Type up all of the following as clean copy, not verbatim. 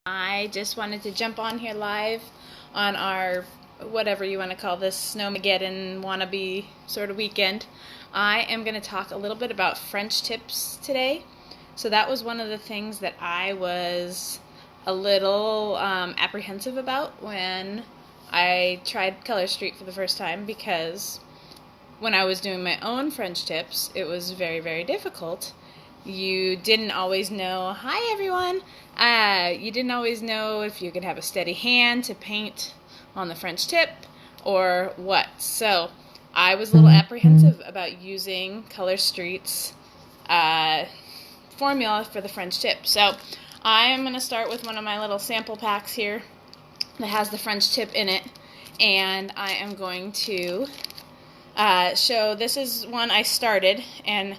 I just wanted to jump on here live on our, whatever you want to call this, Snowmageddon wannabe sort of weekend. I am going to talk a little bit about French tips today. So that was one of the things that I was a little apprehensive about when I tried Color Street for the first time, because when I was doing my own French tips, it was very, very difficult. You didn't always know, hi everyone, you didn't always know if you could have a steady hand to paint on the French tip or what. So I was a little apprehensive about using Color Street's formula for the French tip. So I am going to start with one of my little sample packs here that has the French tip in it, and I am going to show, this is one I started, and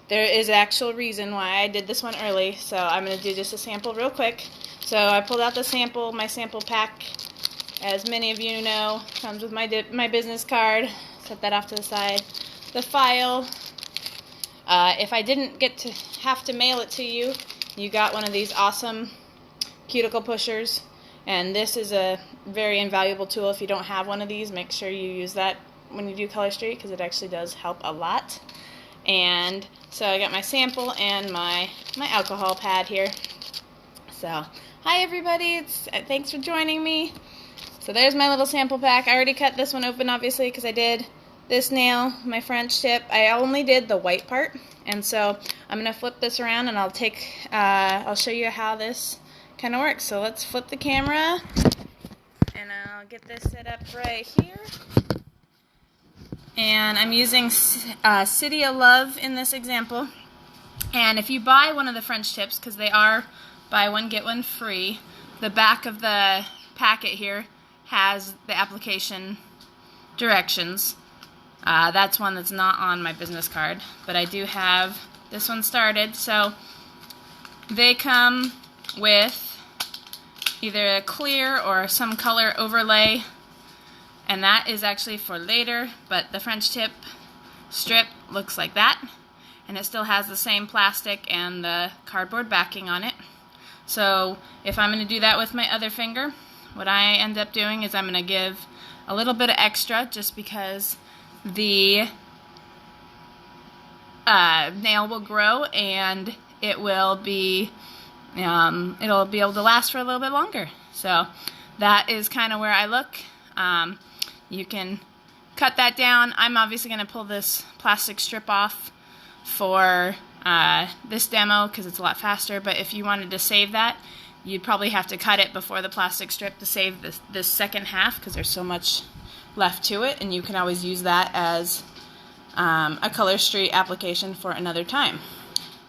there is actual reason why I did this one early, so I'm going to do just a sample real quick. So I pulled out the sample, my sample pack, as many of you know, comes with my business card. Set that off to the side. The file, if I didn't get to have to mail it to you, you got one of these awesome cuticle pushers, and this is a very invaluable tool. If you don't have one of these, make sure you use that when you do Color Street, because it actually does help a lot. And so I got my sample and my alcohol pad here. So hi everybody, thanks for joining me. So there's my little sample pack. I already cut this one open, obviously, because I did this nail, my French tip. I only did the white part, and so I'm gonna flip this around and I'll show you how this kind of works. So let's flip the camera, and I'll get this set up right here. And I'm using City of Love in this example. And if you buy one of the French tips, because they are buy one get one free, the back of the packet here has the application directions. That's one that's not on my business card, but I do have this one started. So they come with either a clear or some color overlay, and that is actually for later, but the French tip strip looks like that, and it still has the same plastic and the cardboard backing on it. So if I'm going to do that with my other finger, what I end up doing is I'm going to give a little bit of extra, just because the nail will grow and it will be it'll be able to last for a little bit longer. So that is kind of where I look. You can cut that down. I'm obviously going to pull this plastic strip off for this demo because it's a lot faster, but if you wanted to save that, you'd probably have to cut it before the plastic strip to save this second half, because there's so much left to it, and you can always use that as a Color Street application for another time.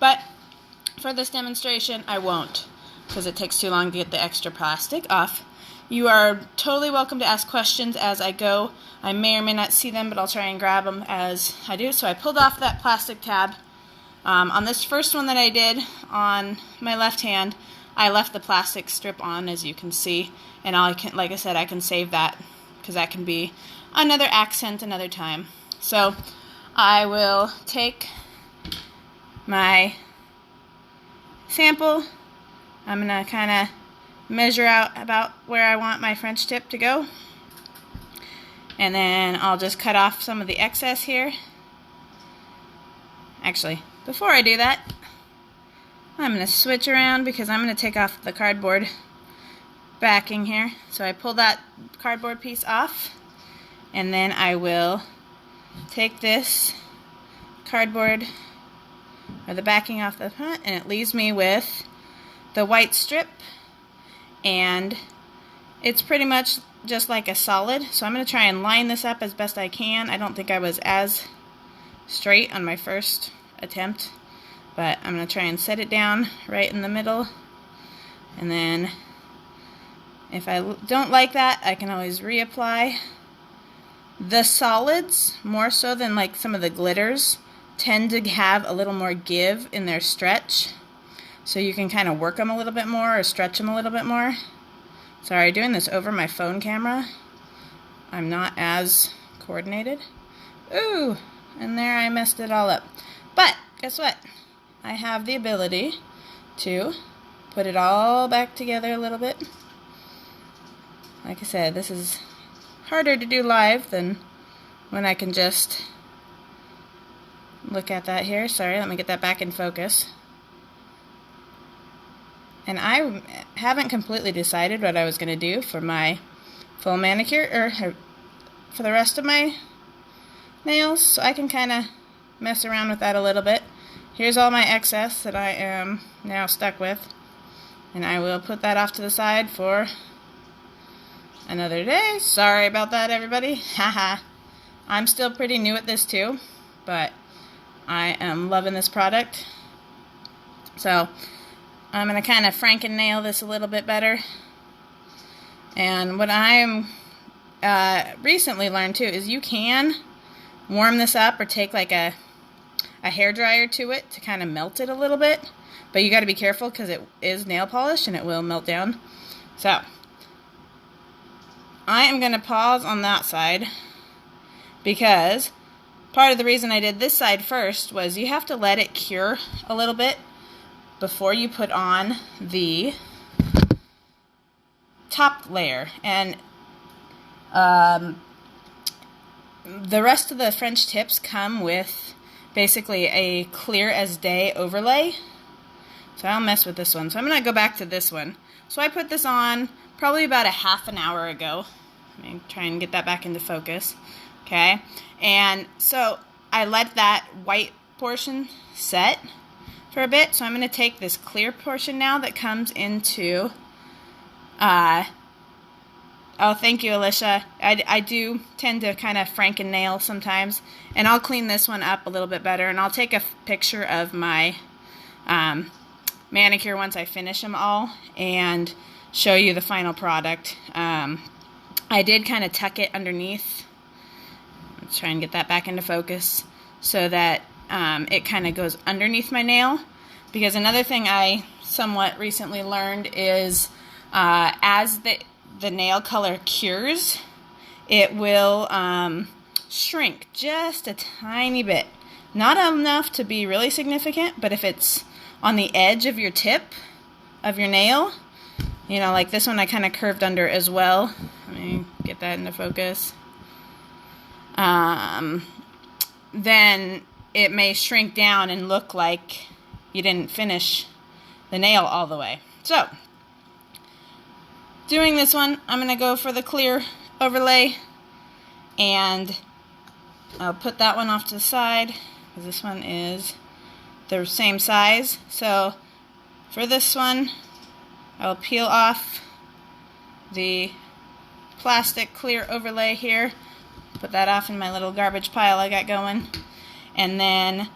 But for this demonstration, I won't, because it takes too long to get the extra plastic off. You are totally welcome to ask questions as I go. I may or may not see them, but I'll try and grab them as I do. So I pulled off that plastic tab. On this first one that I did on my left hand, I left the plastic strip on, as you can see, and like I said, I can save that, because that can be another accent another time. So I will take my sample. I'm going to kind of measure out about where I want my French tip to go, and then I'll just cut off some of the excess here. Actually, before I do that, I'm going to switch around, because I'm going to take off the cardboard backing here. So I pull that cardboard piece off, and then I will take this cardboard or the backing off the front, and it leaves me with the white strip, and it's pretty much just like a solid. So I'm going to try and line this up as best I can. I don't think I was as straight on my first attempt, but I'm going to try and set it down right in the middle, and then if I don't like that, I can always reapply. The solids, more so than like some of the glitters, tend to have a little more give in their stretch, so you can kind of work them a little bit more or stretch them a little bit more. Sorry, doing this over my phone camera, I'm not as coordinated. Ooh, and there I messed it all up. But guess what? I have the ability to put it all back together a little bit. Like I said, this is harder to do live than when I can just look at that here. Sorry, let me get that back in focus. And I haven't completely decided what I was going to do for my full manicure, or for the rest of my nails, so I can kind of mess around with that a little bit. Here's all my excess that I am now stuck with, and I will put that off to the side for another day. Sorry about that, everybody. Haha. I'm still pretty new at this too, but I am loving this product. So I'm going to kind of Franken nail this a little bit better. And what I am recently learned too is you can warm this up or take like a hair dryer to it to kind of melt it a little bit. But you got to be careful because it is nail polish and it will melt down. So I am going to pause on that side because part of the reason I did this side first was you have to let it cure a little bit before you put on the top layer. And the rest of the French tips come with basically a clear as day overlay. So I'll mess with this one. So I'm going to go back to this one. So I put this on probably about a half an hour ago. Let me try and get that back into focus. Okay. And so I let that white portion set for a bit. So I'm going to take this clear portion now that comes into, oh, thank you, Alicia. I do tend to kind of Franken nail sometimes, and I'll clean this one up a little bit better, and I'll take a picture of my manicure once I finish them all and show you the final product. I did kind of tuck it underneath. Let's try and get that back into focus so that it kind of goes underneath my nail, because another thing I somewhat recently learned is as the nail color cures, it will shrink just a tiny bit. Not enough to be really significant, but if it's on the edge of your tip of your nail, you know, like this one I kind of curved under as well. Let me get that into focus. Then it may shrink down and look like you didn't finish the nail all the way. So, doing this one, I'm going to go for the clear overlay, and I'll put that one off to the side because this one is the same size. So for this one, I'll peel off the plastic clear overlay here, put that off in my little garbage pile I got going, and then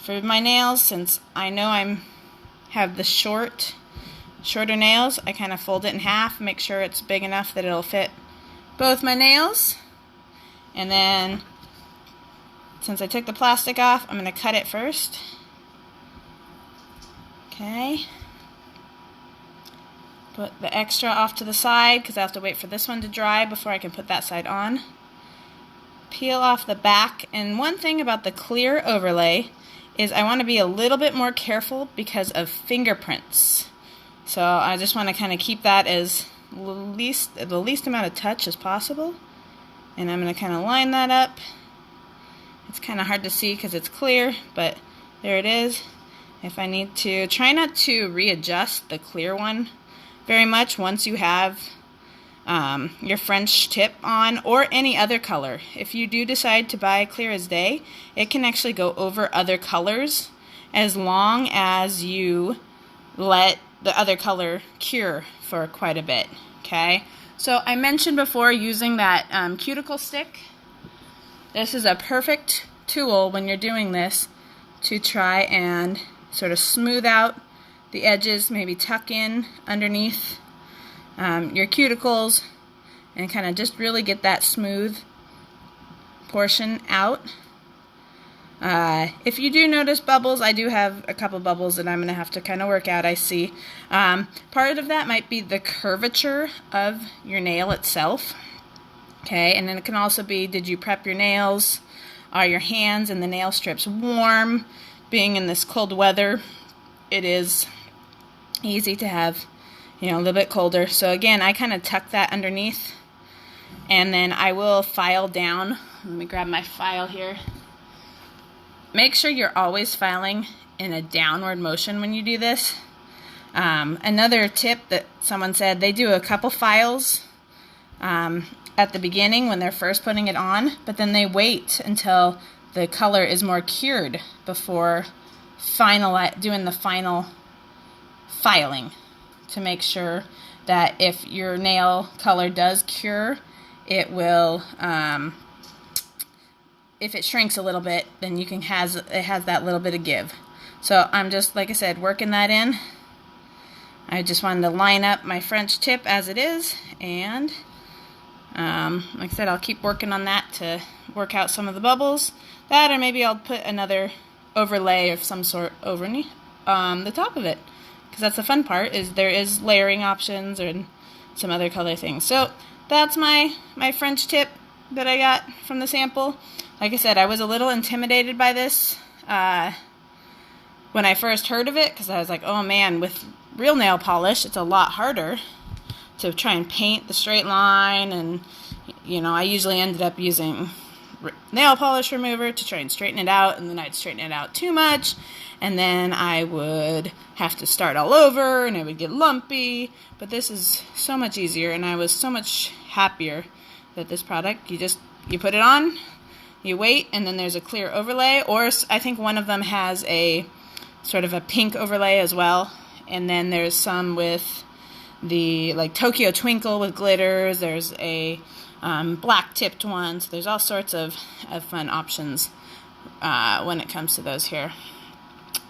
for my nails, since I know I have the shorter nails, I kind of fold it in half, make sure it's big enough that it'll fit both my nails. And then, since I took the plastic off, I'm going to cut it first. Okay. Put the extra off to the side because I have to wait for this one to dry before I can put that side on. Peel off the back. And one thing about the clear overlay is I want to be a little bit more careful because of fingerprints. So I just want to kind of keep that as the least amount of touch as possible. And I'm going to kind of line that up. It's kind of hard to see because it's clear, but there it is. If I need to, try not to readjust the clear one very much once you have your French tip on, or any other color. If you do decide to buy clear as day, it can actually go over other colors as long as you let the other color cure for quite a bit. Okay, so I mentioned before using that cuticle stick. This is a perfect tool when you're doing this to try and sort of smooth out the edges, maybe tuck in underneath your cuticles and kind of just really get that smooth portion out. If you do notice bubbles, I do have a couple bubbles that I'm going to have to kind of work out, I see. Part of that might be the curvature of your nail itself. Okay, and then it can also be, did you prep your nails? Are your hands and the nail strips warm? Being in this cold weather, it is, easy to have, you know, a little bit colder. So again, I kind of tuck that underneath, and then I will file down. Let me grab my file here. Make sure you're always filing in a downward motion when you do this. Another tip that someone said, they do a couple files at the beginning when they're first putting it on, but then they wait until the color is more cured before doing the final filing, to make sure that if your nail color does cure, it will, if it shrinks a little bit, then it has that little bit of give. So I'm just, like I said, working that in. I just wanted to line up my French tip as it is, and like I said, I'll keep working on that to work out some of the bubbles. That, or maybe I'll put another overlay of some sort over the top of it, because that's the fun part, is there is layering options and some other color things. So that's my French tip that I got from the sample. Like I said, I was a little intimidated by this when I first heard of it, because I was like, oh man, with real nail polish, it's a lot harder to try and paint the straight line, and you know, I usually ended up using nail polish remover to try and straighten it out, and then I'd straighten it out too much, and then I would have to start all over, and it would get lumpy. But this is so much easier, and I was so much happier that this product, you put it on, you wait, and then there's a clear overlay, or I think one of them has a sort of a pink overlay as well, and then there's some with the like Tokyo Twinkle with glitters. There's a black tipped one. So there's all sorts of fun options when it comes to those here.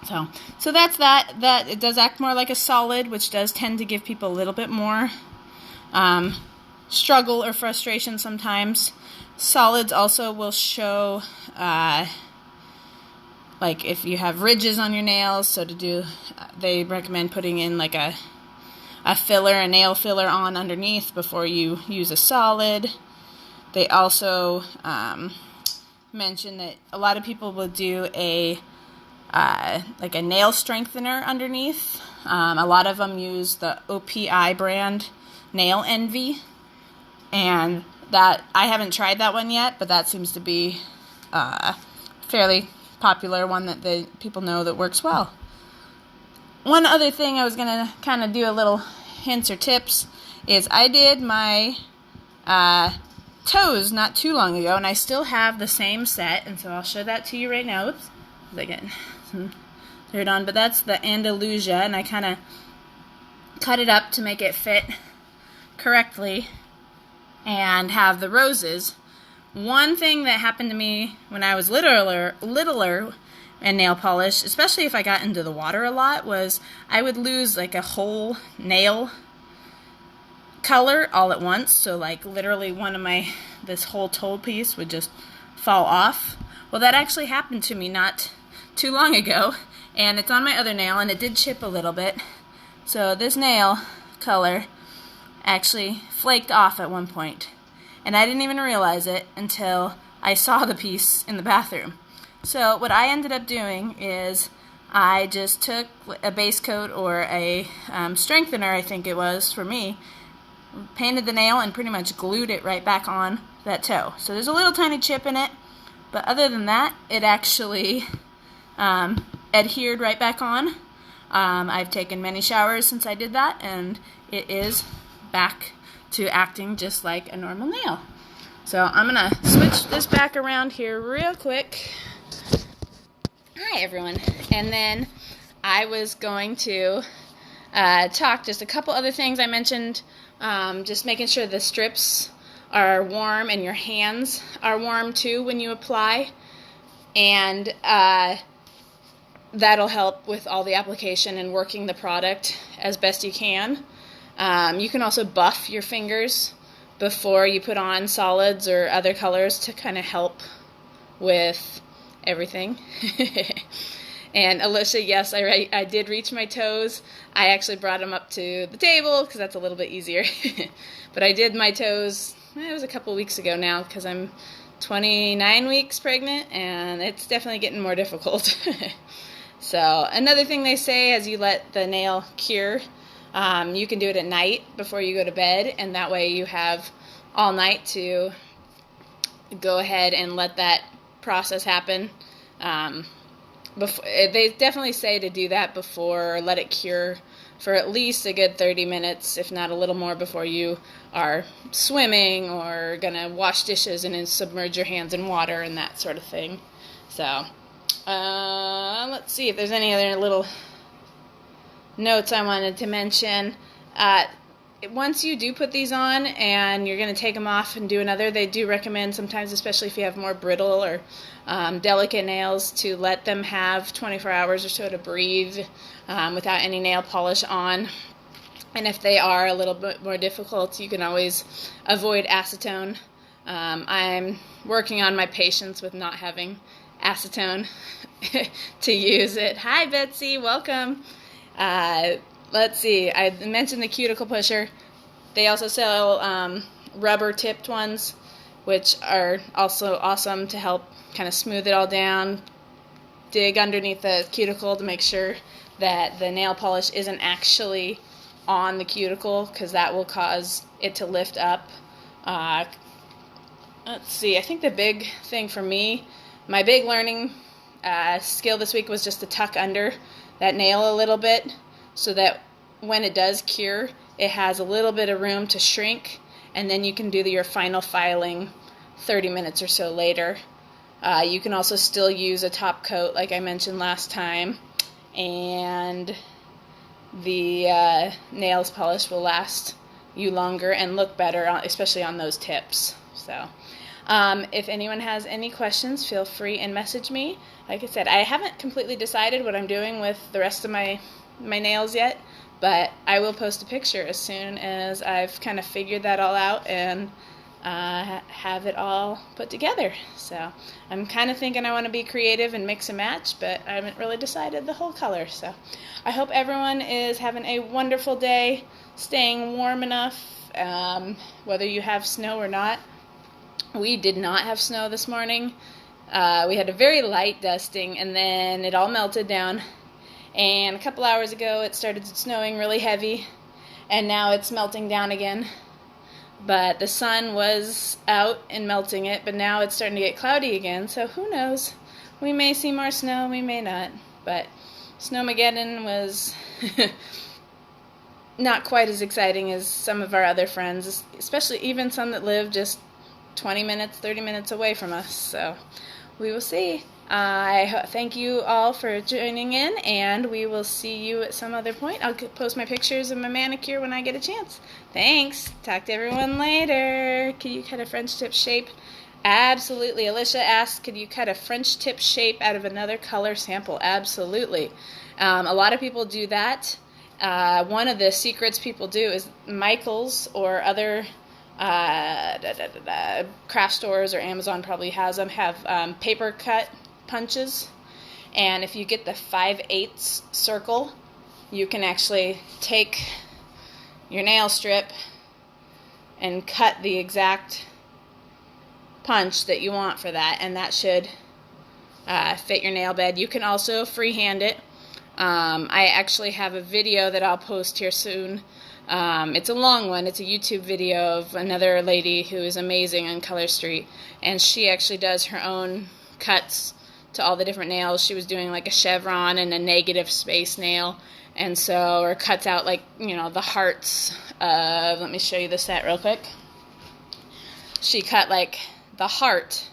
So that's that. That it does act more like a solid, which does tend to give people a little bit more struggle or frustration sometimes. Solids also will show like if you have ridges on your nails. So they recommend putting in like a nail filler on underneath before you use a solid. They also mention that a lot of people will do like a nail strengthener underneath. A lot of them use the OPI brand Nail Envy, and that I haven't tried that one yet, but that seems to be fairly popular one that people know that works well. One other thing I was going to kind of do a little hints or tips is I did my toes not too long ago, and I still have the same set, and so I'll show that to you right now. Oops, I get some dirt on, but that's the Andalusia, and I kind of cut it up to make it fit correctly and have the roses. One thing that happened to me when I was littler and nail polish, especially if I got into the water a lot, was I would lose like a whole nail color all at once. So like literally this whole toe piece would just fall off. Well, that actually happened to me not too long ago, and it's on my other nail, and it did chip a little bit. So this nail color actually flaked off at one point, and I didn't even realize it until I saw the piece in the bathroom. So what I ended up doing is I just took a base coat or a strengthener, I think it was for me, painted the nail, and pretty much glued it right back on that toe. So there's a little tiny chip in it, but other than that, it actually adhered right back on. I've taken many showers since I did that, and it is back to acting just like a normal nail. So I'm going to switch this back around here real quick. Hi, everyone. And then I was going to talk just a couple other things I mentioned, just making sure the strips are warm and your hands are warm too when you apply, and that'll help with all the application and working the product as best you can. You can also buff your fingers before you put on solids or other colors to kind of help with everything. And Alicia, yes, I did reach my toes. I actually brought them up to the table because that's a little bit easier. But I did my toes, it was a couple weeks ago now, because I'm 29 weeks pregnant, and it's definitely getting more difficult. So another thing they say is you let the nail cure. You can do it at night before you go to bed, and that way you have all night to go ahead and let that process happen. They definitely say to do that before, or let it cure for at least a good 30 minutes, if not a little more, before you are swimming or going to wash dishes and then submerge your hands in water and that sort of thing. So, let's see if there's any other little notes I wanted to mention. Once you do put these on and you're going to take them off and do another, they do recommend sometimes, especially if you have more brittle or delicate nails, to let them have 24 hours or so to breathe without any nail polish on. And if they are a little bit more difficult, you can always avoid acetone. I'm working on my patience with not having acetone to use it. Hi, Betsy. Welcome. Let's see. I mentioned the cuticle pusher. They also sell rubber-tipped ones, which are also awesome to help kind of smooth it all down. Dig underneath the cuticle to make sure that the nail polish isn't actually on the cuticle, because that will cause it to lift up. Let's see. I think the big thing for me, my big learning skill this week was just to tuck under that nail a little bit, so that when it does cure, it has a little bit of room to shrink, and then you can do your final filing 30 minutes or so later. You can also still use a top coat, like I mentioned last time, and the nails polish will last you longer and look better, especially on those tips. So, if anyone has any questions, feel free and message me. Like I said, I haven't completely decided what I'm doing with the rest of my nails yet, but I will post a picture as soon as I've kind of figured that all out and have it all put together. So I'm kind of thinking I want to be creative and mix and match, but I haven't really decided the whole color. So I hope everyone is having a wonderful day, staying warm enough, whether you have snow or not. We did not have snow this morning. We had a very light dusting, and then it all melted down. And a couple hours ago, it started snowing really heavy, and now it's melting down again. But the sun was out and melting it, but now it's starting to get cloudy again, so who knows? We may see more snow, we may not. But Snowmageddon was not quite as exciting as some of our other friends, especially even some that live just 20 minutes, 30 minutes away from us. So we will see. I thank you all for joining in, and we will see you at some other point. I'll post my pictures of my manicure when I get a chance. Thanks. Talk to everyone later. Can you cut a French tip shape? Absolutely. Alicia asked, could you cut a French tip shape out of another color sample? Absolutely. A lot of people do that. One of the secrets people do is Michael's or other craft stores, or Amazon probably has them, have paper cut punches, and if you get the 5/8 circle, you can actually take your nail strip and cut the exact punch that you want for that, and that should fit your nail bed. You can also freehand it. I actually have a video that I'll post here soon. It's a long one. It's a YouTube video of another lady who is amazing on Color Street, and she actually does her own cuts to all the different nails. She was doing like a chevron and a negative space nail, and so, or cuts out like, you know, the hearts of, let me show you the set real quick. She cut like the heart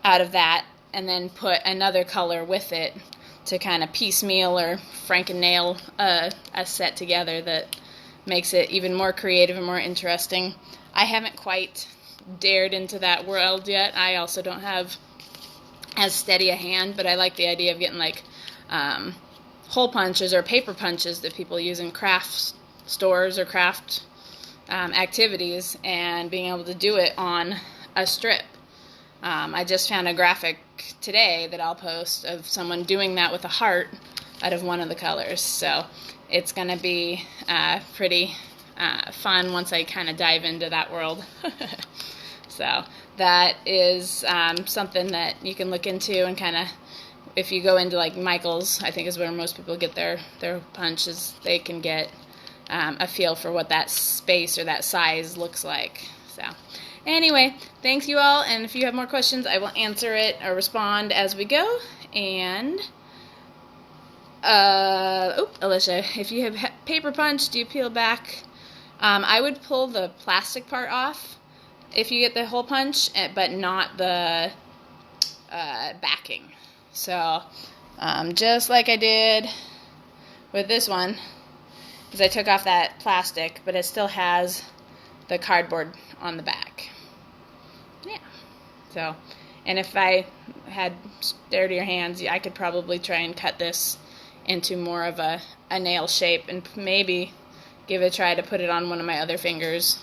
out of that and then put another color with it to kind of piecemeal or franken-nail a set together that makes it even more creative and more interesting. I haven't quite dared into that world yet. I also don't have as steady a hand, but I like the idea of getting like hole punches or paper punches that people use in craft stores or craft activities, and being able to do it on a strip. I just found a graphic today that I'll post of someone doing that with a heart out of one of the colors, so it's going to be pretty fun once I kind of dive into that world. So that is something that you can look into and kind of if you go into like Michael's, I think is where most people get their punches, they can get a feel for what that space or that size looks like. So anyway, thanks you all, and if you have more questions, I will answer it or respond as we go. And Alicia, if you have paper punch, do you peel back? I would pull the plastic part off if you get the hole punch, but not the backing. So just like I did with this one, because I took off that plastic, but it still has the cardboard on the back. Yeah. So, and if I had dirtier hands, I could probably try and cut this into more of a nail shape and maybe give it a try to put it on one of my other fingers,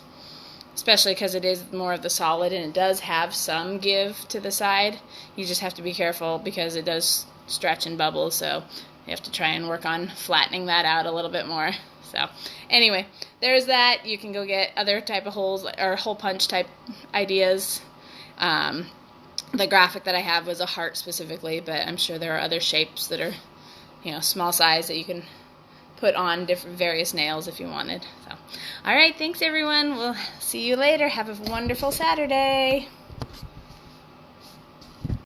especially because it is more of the solid and it does have some give to the side. You just have to be careful because it does stretch and bubble, so you have to try and work on flattening that out a little bit more. So anyway, there's that. You can go get other type of holes or hole punch type ideas. The graphic that I have was a heart specifically, but I'm sure there are other shapes that are, small size that you can put on different various nails if you wanted. So, all right, thanks everyone. We'll see you later. Have a wonderful Saturday.